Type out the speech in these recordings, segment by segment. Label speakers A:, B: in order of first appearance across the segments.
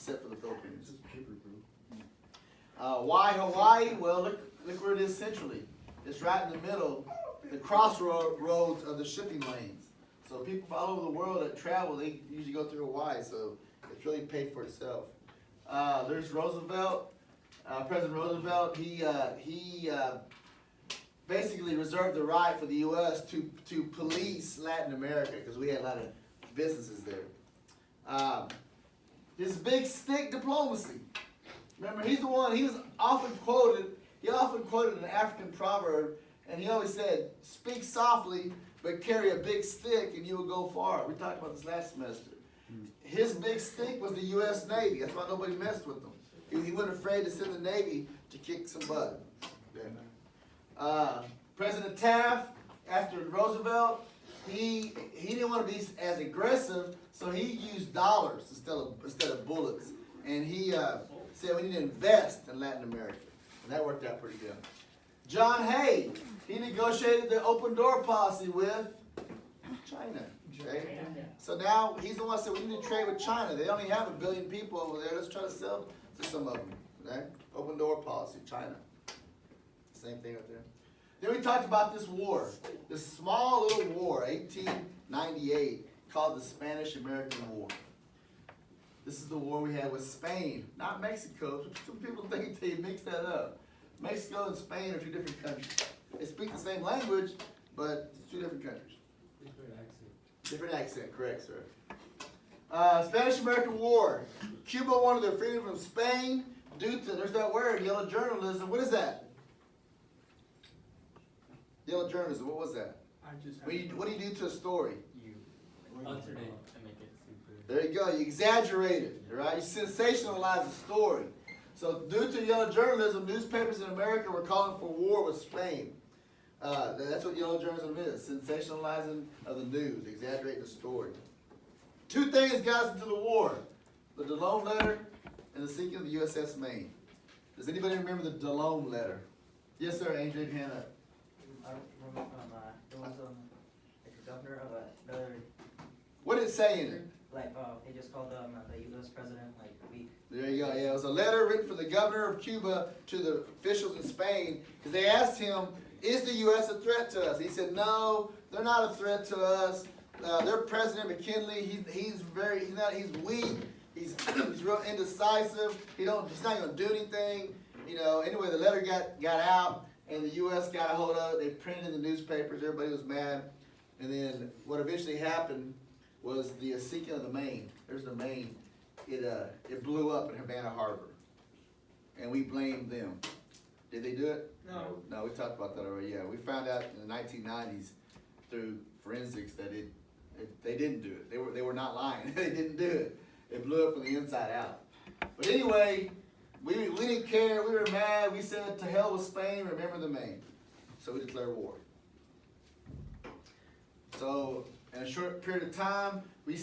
A: except for the Philippines. Why Hawaii? Well, look where it is centrally. It's right in the middle, the crossroads of the shipping lanes. So people from all over the world that travel, they usually go through Hawaii, so it's really paid for itself. There's Roosevelt, President Roosevelt. He basically reserved the right for the U.S. to police Latin America because we had a lot of businesses there. His big stick diplomacy. Remember, he's the one, he often quoted an African proverb, and he always said, speak softly, but carry a big stick and you will go far. We talked about this last semester. His big stick was the U.S. Navy. That's why nobody messed with him. He wasn't afraid to send the Navy to kick some butt. President Taft, after Roosevelt, he didn't want to be as aggressive, so he used dollars instead of bullets. And he said we need to invest in Latin America. And that worked out pretty good. John Hay, he negotiated the open door policy with China. Okay? So now he's the one that said we need to trade with China. They only have 1 billion people over there. Let's try to sell to some of them. Okay? Open door policy, China. Same thing right there. Then we talked about this war, this small little war, 1898, called the Spanish-American War. This is the war we had with Spain, not Mexico. Some people think they mix that up. Mexico and Spain are two different countries. They speak the same language, but it's two different countries. Different accent, correct, sir. Spanish-American War. Cuba wanted their freedom from Spain due to, there's that word, yellow journalism. What is that? Yellow journalism, what was that? What do you do to a story?
B: Alter it to make it super.
A: There you go, you exaggerate it, right? You sensationalize the story. So due to yellow journalism, newspapers in America were calling for war with Spain. That's what yellow journalism is, sensationalizing of the news, exaggerating the story. Two things got us into the war, the DeLone letter and the sinking of the USS Maine. Does anybody remember the DeLone letter? Yes, sir, Andrew, hand up.
C: I remember it was like the governor of another,
A: What did it say in it?
C: like, they just called the U.S. president, like, weak.
A: There you go. Yeah, it was a letter written from the governor of Cuba to the officials in Spain because they asked him, "Is the U.S. a threat to us?" He said, "No, they're not a threat to us. Their president McKinley, he's weak. He's real indecisive. He's not going to do anything. You know." Anyway, the letter got out, and the U.S. got a hold of it. They printed in the newspapers. Everybody was mad, and then what eventually happened was the sinking of the Maine. There's the Maine. It blew up in Havana Harbor, and we blamed them. Did they do it?
B: No.
A: No, we talked about that already. Yeah, we found out in the 1990s through forensics that they didn't do it. They were not lying. They didn't do it. It blew up from the inside out. But anyway, we didn't care. We were mad. We said, "To hell with Spain. Remember the Maine." So we declared war. So in a short period of time, we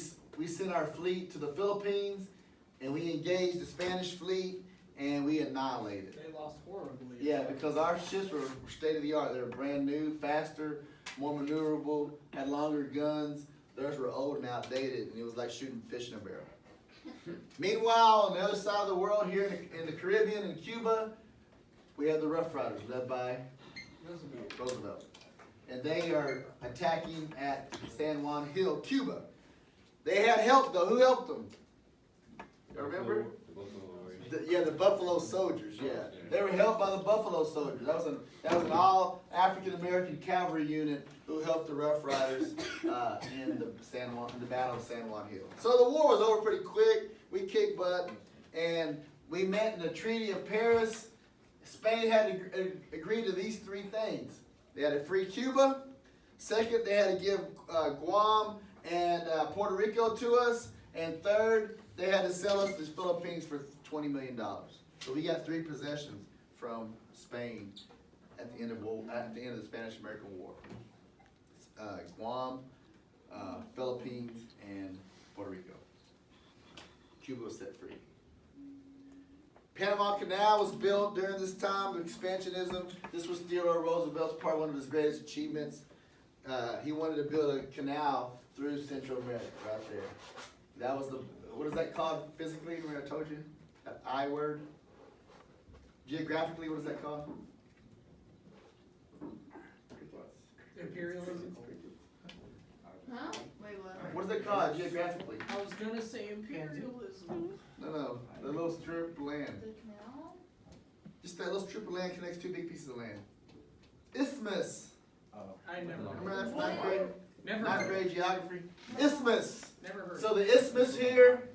A: sent our fleet to the Philippines, and we engaged the Spanish fleet, and we annihilated.
B: They lost horribly.
A: Yeah, because our ships were state of the art. They were brand new, faster, more maneuverable, had longer guns. Theirs were old and outdated, and it was like shooting fish in a barrel. Meanwhile, on the other side of the world, here in the Caribbean and Cuba, we have the Rough Riders led by Roosevelt. And they are attacking at San Juan Hill, Cuba. They had help though. Who helped them? You remember? The Buffalo Soldiers. Yeah, they were helped by the Buffalo Soldiers. That was an all African American cavalry unit who helped the Rough Riders in the Battle of San Juan Hill. So the war was over pretty quick. We kicked butt, and we met in the Treaty of Paris. Spain had to agree to these three things. They had to free Cuba. Second, they had to give Guam and Puerto Rico to us. And third, they had to sell us the Philippines for $20 million. So we got 3 possessions from Spain at the end of the Spanish-American War. Guam, Philippines, and Puerto Rico. Cuba was set free. Panama Canal was built during this time of expansionism. This was Theodore Roosevelt's part, one of his greatest achievements. He wanted to build a canal through Central America, right there. That was what is that called physically? Remember I told you? That I word? Geographically, what is that called?
B: Imperialism.
D: Huh? Wait, what?
A: What is that called geographically?
B: I was gonna say imperialism.
A: No, the little strip of land.
D: The canal?
A: Just that little strip of land connects two big pieces of land. Isthmus.
B: I never.
A: Remember that from ninth grade?
B: Never
A: Ninth
B: heard.
A: grade geography. Isthmus.
B: Never heard.
A: So the isthmus here